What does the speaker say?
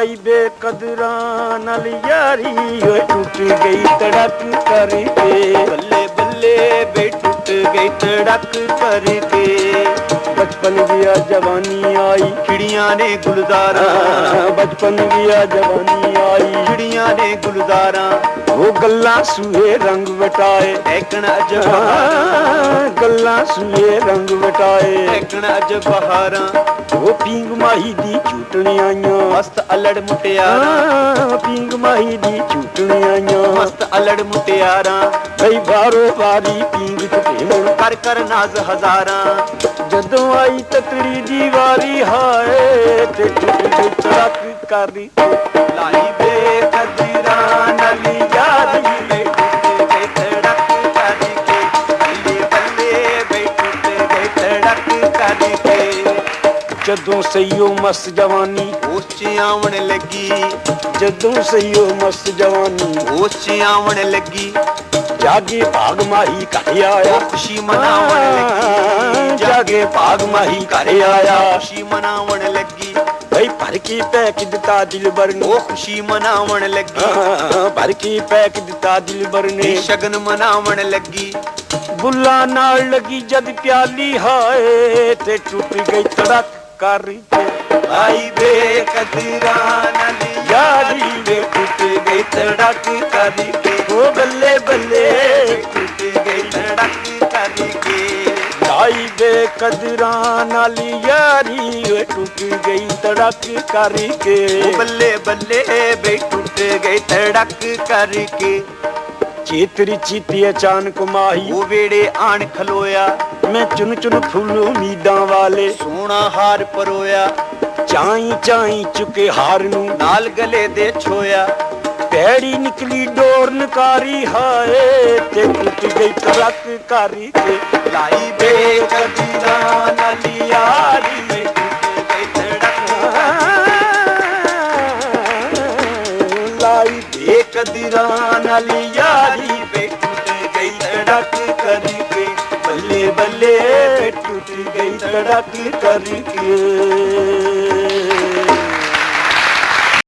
लाई बेकदरां नाल यारी ओए टूट गई तड़क करके बल्ले बल्ले बे टूट गई तड़क करके बचपन गया जवानी आई चिड़िया ने गुलदारा बचपन गया जवानी आई चिड़िया ने गुलदारा वो गल्ला सूहे रंग वटाए ऐकण अज बहारां गल्ला सूहे रंग वटाए ऐकण अज बहारां वो पींग माही दी झूटने आइयां मस्त अलड़ मुटियारा पींग माही दी झूटने आइयां मस्त अलड़ मुटियारा कई बारो बारी पींग झूटन कर कर नाज हजारा जदों आई ततड़ी दी वारी हाय ते टूट गई तड़क करी लाई बेकदरां नाल यारी बे टूट गई तड़क करके बल्ले बल्ले बे टूट गई तड़क करके जदों सईयो मस्त जवानी होश च आवन लगी जदों सईयो मस्त जवानी होश च आवन लगी जागे भाग माही घर आया खुशी मनावन लगी जागे भाग माही घर आया खुशी मनावन लगी भाई भर की पैक दिता दिल बरने वो खुशी मनावन लगी भर की पैक दिता दिल बरने शगन मनावन लगी बुल्ला नाल लगी जद प्याली हाय ते टूट गई तड़क करके आई बेकदरां नाल यारी बे टूट गई तड़क करके ओ बल्ले बल्ले टूट गई तड़क करके लाई बेकदरां नाल यारी ओए टूट गई तड़क करके बल्ले बल्ले बे टूट गई तड़क करके चेतरी चीती अचानक माही वो वेड़े आन खलोया मैं चुन चुन फुल उम्मीदां वाले सोना हार परोया चाई चाई चुके हार नू नाल गले दे छोया पैड़ी निकली डोर नकारी हाय ते टूट गई तड़क करके लाई बेकदरां नाल यारी बे टूट गई तड़क लाई बेकदरां नाल यारी बे टूट गई तड़क करके बल्ले बल्ले टूट गई तड़क करके